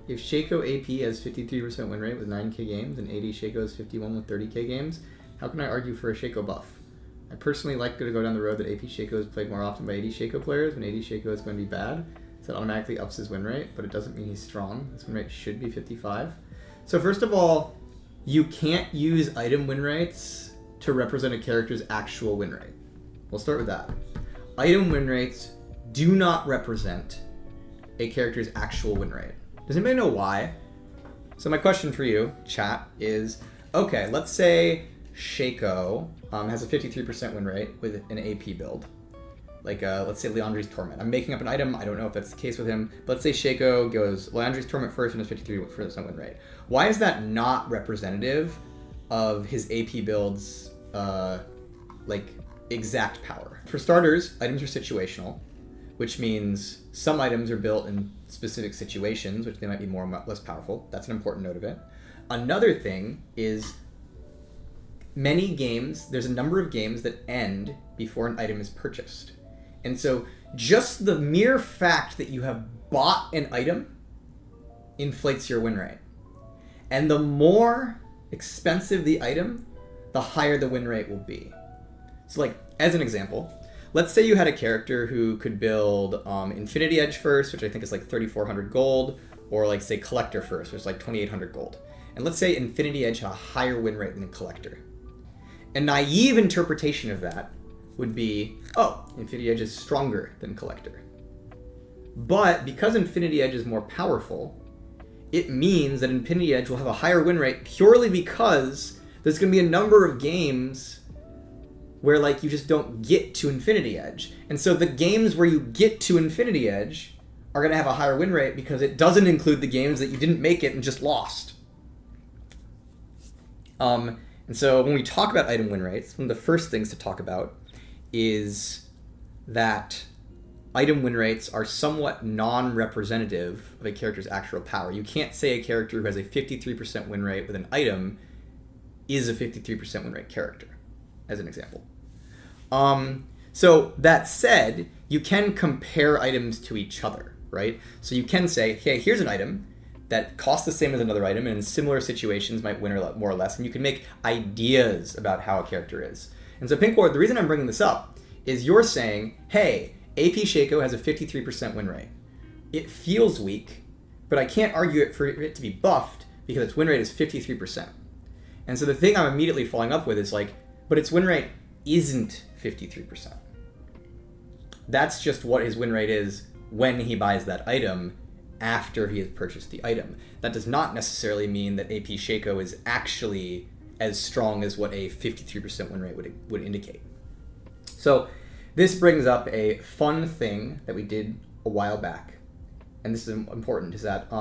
if Shaco AP has 53% win rate with 9k games and AD Shaco has 51 with 30k games, how can I argue for a Shaco buff? I personally like to go down the road that AP Shaco is played more often by AD Shaco players when AD Shaco is going to be bad, so it automatically ups his win rate, but it doesn't mean he's strong. His win rate should be 55. So first of all, you can't use item win rates to represent a character's actual win rate. We'll start with that. Item win rates do not represent a character's actual win rate. Does anybody know why? So my question for you, chat, is, okay, let's say Shaco has a 53% win rate with an AP build. Like, let's say Leandri's Torment. I'm making up an item. I don't know if that's the case with him. But let's say Shaco goes Leandri's Torment first and has 53% win rate. Why is that not representative of his AP build's, like, exact power? For starters, items are situational, which means some items are built in specific situations, which they might be more or less powerful. That's an important note of it. Another thing is many games, there's a number of games that end before an item is purchased. And so just the mere fact that you have bought an item inflates your win rate. And the more expensive the item, the higher the win rate will be. So like, as an example, let's say you had a character who could build Infinity Edge first, which I think is like 3,400 gold, or like say Collector first, which is like 2,800 gold. And let's say Infinity Edge had a higher win rate than Collector. A naive interpretation of that would be, oh, Infinity Edge is stronger than Collector. But because Infinity Edge is more powerful, it means that Infinity Edge will have a higher win rate purely because there's going to be a number of games where like you just don't get to Infinity Edge. And so the games where you get to Infinity Edge are going to have a higher win rate because it doesn't include the games that you didn't make it and just lost. And so when we talk about item win rates, one of the first things to talk about is that item win rates are somewhat non-representative of a character's actual power. You can't say a character who has a 53% win rate with an item is a 53% win rate character, as an example. So that said, you can compare items to each other, right? So you can say, hey, here's an item that costs the same as another item and in similar situations might win more or less, and you can make ideas about how a character is. And so Pinkward, the reason I'm bringing this up is you're saying, hey, AP Shaco has a 53% win rate. It feels weak, but I can't argue for it to be buffed because its win rate is 53%. And so the thing I'm immediately following up with is like, but its win rate isn't 53%. That's just what his win rate is when he buys that item after he has purchased the item. That does not necessarily mean that AP Shaco is actually as strong as what a 53% win rate would indicate. So this brings up a fun thing that we did a while back, and this is important, is that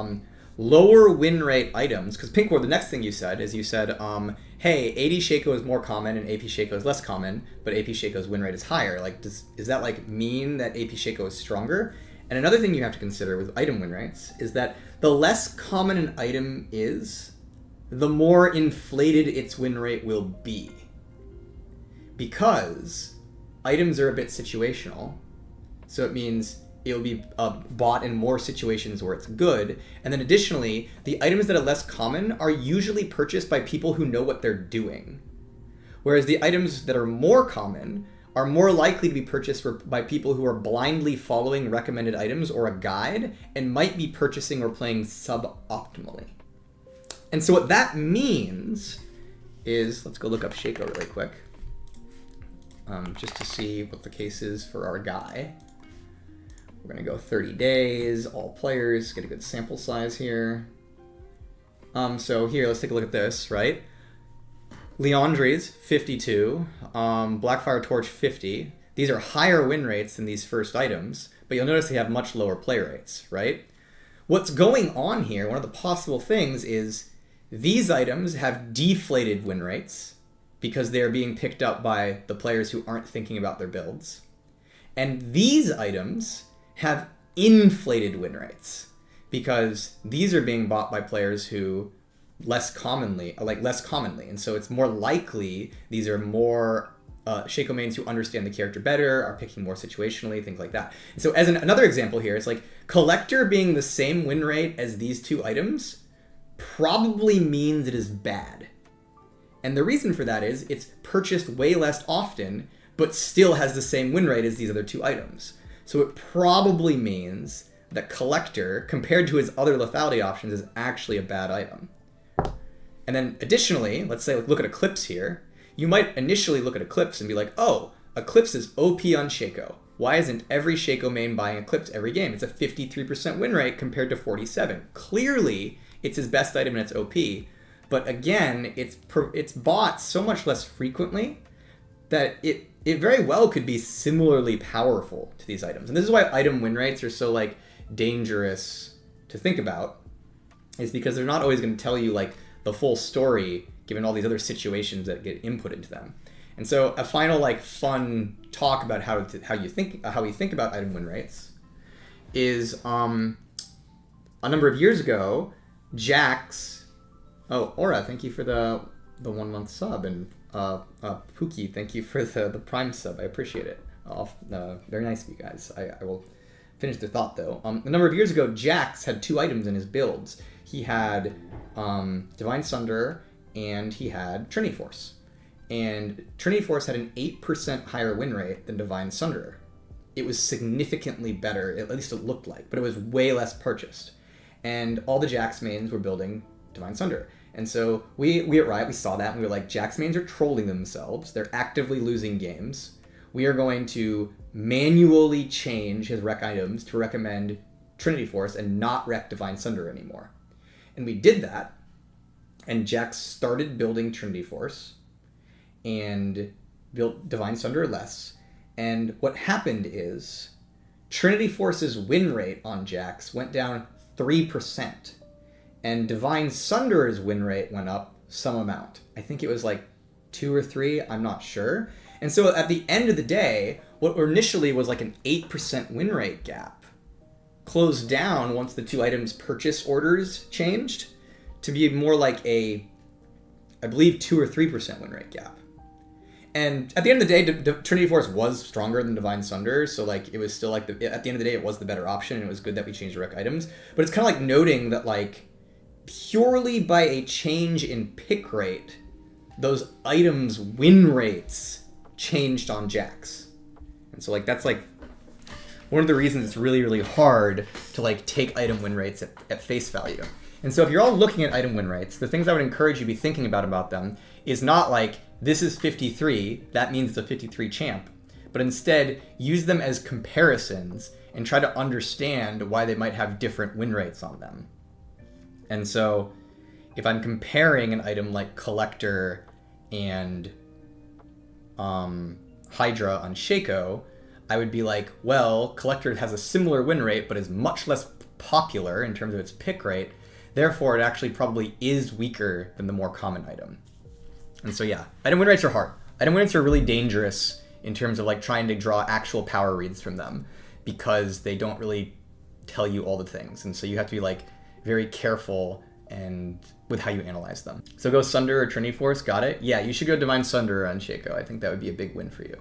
lower win rate items, because Pinkward, the next thing you said is hey, AD Shaco is more common and AP Shaco is less common, but AP Shaco's win rate is higher. Like, does that like mean that AP Shaco is stronger? And another thing you have to consider with item win rates is that the less common an item is, the more inflated its win rate will be. Because items are a bit situational, so it means it'll be bought in more situations where it's good. And then additionally, the items that are less common are usually purchased by people who know what they're doing. Whereas the items that are more common are more likely to be purchased by people who are blindly following recommended items or a guide and might be purchasing or playing suboptimally. And so what that means is, let's go look up Shaco really quick, just to see what the case is for our guy. We're going to go 30 days, all players, get a good sample size here. So here, let's take a look at this, right? Leandri's 52, Blackfire Torch 50. These are higher win rates than these first items, but you'll notice they have much lower play rates, right? What's going on here, one of the possible things is these items have deflated win rates because they're being picked up by the players who aren't thinking about their builds. And these items have inflated win rates because these are being bought by players who less commonly, and so it's more likely these are more Shaco mains who understand the character better, are picking more situationally, things like that. And so as another example here, it's like Collector being the same win rate as these two items probably means it is bad. And the reason for that is it's purchased way less often, but still has the same win rate as these other two items. So it probably means that Collector, compared to his other lethality options, is actually a bad item. And then additionally, let's say look at Eclipse here. You might initially look at Eclipse and be like, oh, Eclipse is OP on Shaco. Why isn't every Shaco main buying Eclipse every game? It's a 53% win rate compared to 47. Clearly, it's his best item and it's OP. But again, it's bought so much less frequently that it very well could be similarly powerful to these items. And this is why item win rates are so like dangerous to think about, is because they're not always going to tell you like the full story given all these other situations that get input into them. And so a final like fun talk about how we think about item win rates is a number of years ago, Jax. Oh, Aura, thank you for the 1 month sub, and Pookie, thank you for the Prime sub. I appreciate it. Very nice of you guys. I will finish the thought though. A number of years ago, Jax had two items in his builds. He had Divine Sunder and he had Trinity Force. And Trinity Force had an 8% higher win rate than Divine Sunder. It was significantly better, at least it looked like, but it was way less purchased. And all the Jax mains were building Divine Sunder. And so we at Riot, we saw that and we were like, Jax mains are trolling themselves. They're actively losing games. We are going to manually change his rec items to recommend Trinity Force and not rec Divine Sunder anymore. And we did that, and Jax started building Trinity Force and built Divine Sunder less. And what happened is Trinity Force's win rate on Jax went down 3%. And Divine Sunder's win rate went up some amount. I think it was like 2 or 3, I'm not sure. And so at the end of the day, what initially was like an 8% win rate gap closed down once the two items purchase orders changed to be more like a, I believe, 2 or 3% win rate gap. And at the end of the day, Trinity Force was stronger than Divine Sunder, so like it was still like at the end of the day, it was the better option, and it was good that we changed the rec items. But it's kind of like noting that like purely by a change in pick rate, those items' win rates changed on Jax. And so like that's like one of the reasons it's really, really hard to like take item win rates at face value. And so if you're all looking at item win rates, the things I would encourage you to be thinking about them is not like, this is 53, that means it's a 53 champ, but instead use them as comparisons and try to understand why they might have different win rates on them. And so if I'm comparing an item like Collector and Hydra on Shaco, I would be like, well, Collector has a similar win rate, but is much less popular in terms of its pick rate. Therefore, it actually probably is weaker than the more common item. And so yeah, item win rates are hard. Item win rates are really dangerous in terms of like trying to draw actual power reads from them because they don't really tell you all the things. And so you have to be like very careful and with how you analyze them. So go Sunder or Trinity Force, got it? Yeah, you should go Divine Sunder on Shaco. I think that would be a big win for you.